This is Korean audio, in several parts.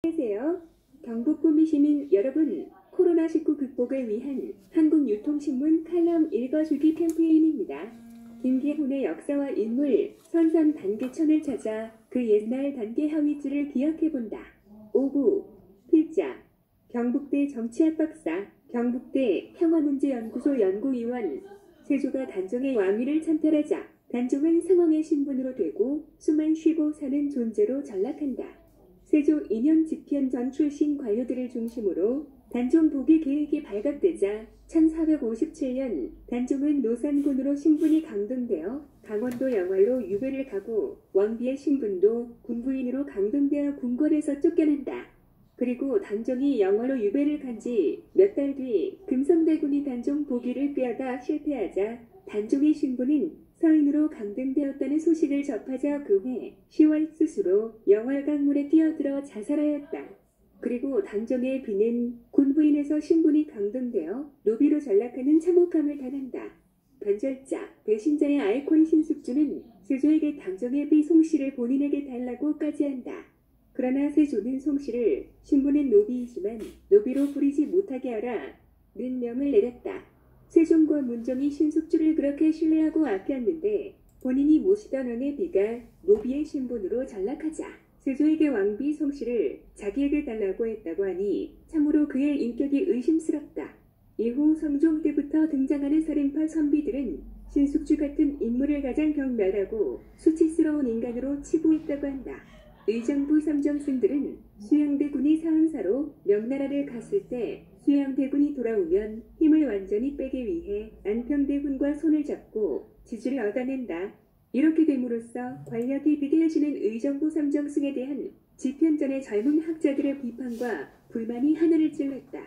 안녕하세요. 경북구미 시민 여러분, 코로나19 극복을 위한 한국유통신문 칼럼 읽어주기 캠페인입니다. 김계훈의 역사와 인물, 선선 단계천을 찾아 그 옛날 단계 하위지를 기억해본다. 5부, 필자, 경북대 정치학 박사, 경북대 평화문제연구소 연구위원, 세조가 단종의 왕위를 찬탈하자 단종은 상왕의 신분으로 되고 수만 쉬고 사는 존재로 전락한다. 세조 2년 집현 전 출신 관료들을 중심으로 단종 복위 계획이 발각되자 1457년 단종은 노산군으로 신분이 강등되어 강원도 영월로 유배를 가고 왕비의 신분도 군부인으로 강등되어 궁궐에서 쫓겨난다. 그리고 단종이 영월로 유배를 간 지 몇 달 뒤 금성대군이 단종 복위를 빼앗아 실패하자 단종의 신분은 서인으로 강등되었다는 소식을 접하자 그해 10월 스스로 영월 강물에 뛰어들어 자살하였다. 그리고 단종의 비는 군부인에서 신분이 강등되어 노비로 전락하는 참혹함을 당한다. 변절자, 배신자의 아이콘 신숙주는 세조에게 단종의 비 송씨를 본인에게 달라고까지 한다. 그러나 세조는 송씨를 신분은 노비이지만 노비로 부리지 못하게 하라는 명을 내렸다. 세종과 문종이 신숙주를 그렇게 신뢰하고 아꼈는데 본인이 모시던 왕의 비가 노비의 신분으로 전락하자 세조에게 왕비 송씨를 자기에게 달라고 했다고 하니 참으로 그의 인격이 의심스럽다. 이후 성종 때부터 등장하는 살인파 선비들은 신숙주 같은 인물을 가장 경멸하고 수치스러운 인간으로 치부했다고 한다. 의정부 삼정승들은 수양대군이 사은사로 명나라를 갔을 때 수양대군이 돌아오면 힘을 완전히 빼기 위해 안평대군과 손을 잡고 지지를 얻어낸다. 이렇게 됨으로써 권력이 비대해지는 의정부 삼정승에 대한 집현전의 젊은 학자들의 비판과 불만이 하늘을 찔렀다.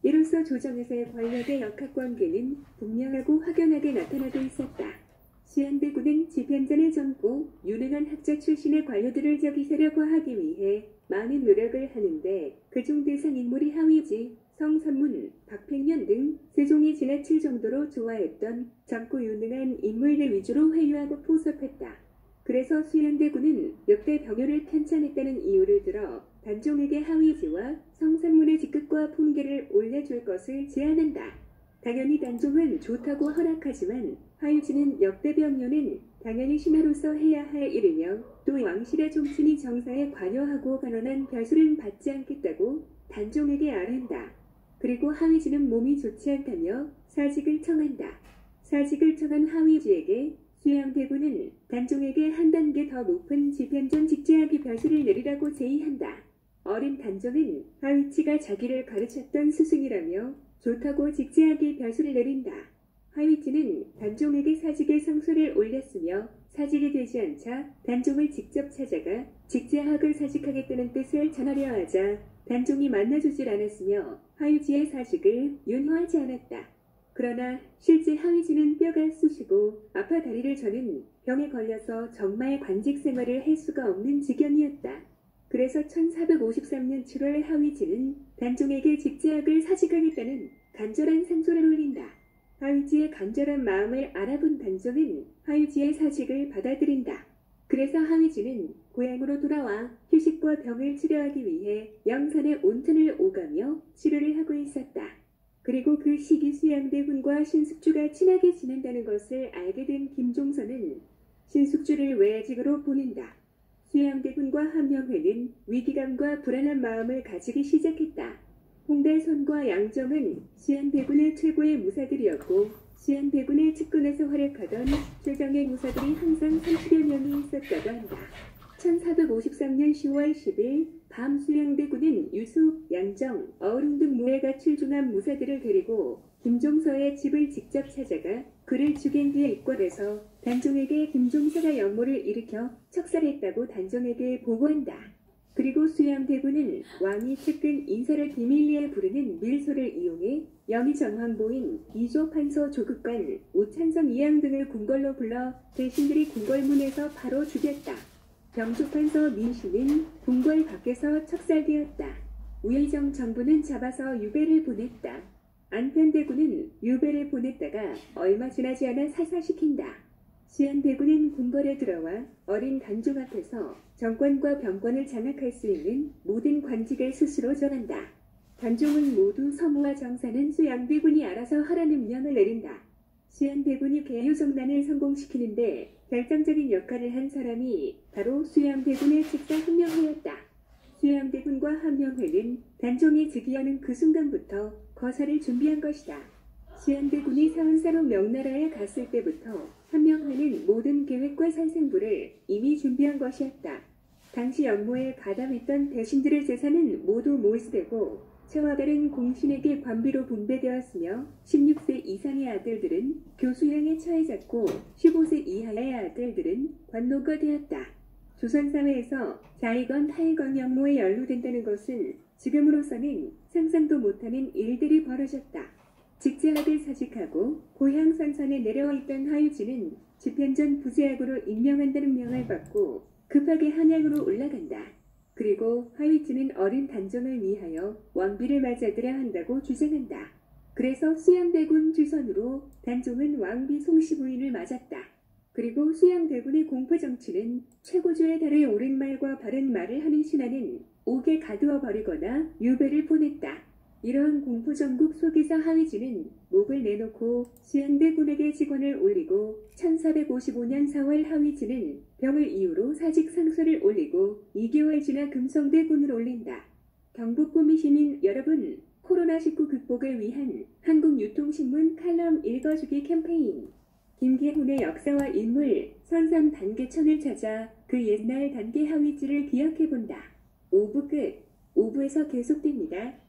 이로써 조정에서의 권력의 역학관계는 분명하고 확연하게 나타나고 있었다. 수양대군은 집현전의 젊고 유능한 학자 출신의 관료들을 적이세력화하기 위해 많은 노력을 하는데 그중 대상 인물이 하위지, 성선문, 박팽년 등 세종이 지나칠 정도로 좋아했던 젊고 유능한 인물들 위주로 회유하고 포섭했다. 그래서 수양대군은 역대 병요를 편찬했다는 이유를 들어 단종에게 하위지와 성선문의 직급과 품계를 올려줄 것을 제안한다. 당연히 단종은 좋다고 허락하지만 하위지는 역대 병요는 당연히 신하로서 해야 할 일이며 또 왕실의 종친이 정사에 관여하고 간언한 별수는 받지 않겠다고 단종에게 아른다. 그리고 하위지는 몸이 좋지 않다며 사직을 청한다. 사직을 청한 하위지에게 수양대군은 단종에게 한 단계 더 높은 집현전 직제하기 별수를 내리라고 제의한다. 어린 단종은 하위지가 자기를 가르쳤던 스승이라며 좋다고 직제하기 별수를 내린다. 하위지는 단종에게 사직의 상소를 올렸으며 사직이 되지 않자 단종을 직접 찾아가 직제학을 사직하겠다는 뜻을 전하려 하자 단종이 만나주질 않았으며 하위지의 사직을 윤허하지 않았다. 그러나 실제 하위지는 뼈가 쑤시고 아파 다리를 저는 병에 걸려서 정말 관직 생활을 할 수가 없는 지경이었다. 그래서 1453년 7월 하위지는 단종에게 직제학을 사직하겠다는 간절한 상소를 올린다. 하위지의 간절한 마음을 알아본 단종은 하위지의 사직을 받아들인다. 그래서 하위지는 고향으로 돌아와 휴식과 병을 치료하기 위해 영산의 온천을 오가며 치료를 하고 있었다. 그리고 그 시기 수양대군과 신숙주가 친하게 지낸다는 것을 알게 된 김종선은 신숙주를 외직으로 보낸다. 수양대군과 한명회는 위기감과 불안한 마음을 가지기 시작했다. 홍달선과 양정은 수양대군의 최고의 무사들이었고 수양대군의 측근에서 활약하던 최정예 무사들이 항상 30여 명이 있었다고 한다. 1453년 10월 10일 밤 수양대군은 유숙, 양정, 어흥 등 무예가 출중한 무사들을 데리고 김종서의 집을 직접 찾아가 그를 죽인 뒤에 입궐해서 단종에게 김종서가 역모를 일으켜 척살했다고 단종에게 보고한다. 그리고 수양대군은 왕이 측근 인사를 비밀리에 부르는 밀소를 이용해 영의정황보인 이조 판서 조급관, 우찬성 이양 등을 궁궐로 불러 대신들이 궁궐문에서 바로 죽였다. 병조판서 민씨는 궁궐 밖에서 척살되었다. 우의정 정부는 잡아서 유배를 보냈다. 안편대군은 유배를 보냈다가 얼마 지나지 않아 사살시킨다. 수양대군은 궁궐에 들어와 어린 단종 앞에서 정권과 병권을 장악할 수 있는 모든 관직을 스스로 정한다. 단종은 모두 서무와 정사는 수양대군이 알아서 하라는 명을 내린다. 수양대군이 개유정난을 성공시키는데 결정적인 역할을 한 사람이 바로 수양대군의 측사 한명회였다. 수양대군과 한명회는 단종이 즉위하는 그 순간부터 거사를 준비한 것이다. 수양대군이 사은사로 명나라에 갔을 때부터 한명회는 모든 계획과 산생부를 이미 준비한 것이었다. 당시 역모에 가담했던 대신들의 재산은 모두 몰수되고 저와 다른 공신에게 관비로 분배되었으며 16세 이상의 아들들은 교수형에 처해졌고 15세 이하의 아들들은 관노가 되었다. 조선사회에서 자의건 타의건 역모에 연루된다는 것은 지금으로서는 상상도 못하는 일들이 벌어졌다. 직제학을 사직하고 고향 선선에 내려와 있던 하유진은 집현전 부제학으로 임명한다는 명을 받고 급하게 한양으로 올라간다. 그리고 하유진은 어린 단종을 위하여 왕비를 맞아들여야 한다고 주장한다. 그래서 수양대군 주선으로 단종은 왕비 송씨 부인을 맞았다. 그리고 수양대군의 공포정치는 최고조에 달해 옳은 말과 바른 말을 하는 신하는 옥에 가두어 버리거나 유배를 보냈다. 이러한 공포정국 속에서 하위진은 목을 내놓고 수양대군에게 직원을 올리고 1455년 4월 하위진은 병을 이유로 사직 상소를 올리고 2개월 지나 금성대군을 올린다. 경북구미 시민 여러분, 코로나19 극복을 위한 한국유통신문 칼럼 읽어주기 캠페인. 김계훈의 역사와 인물, 선선 단계천을 찾아 그 옛날 단계 하위지를 기억해본다. 5부 끝. 5부에서 계속됩니다.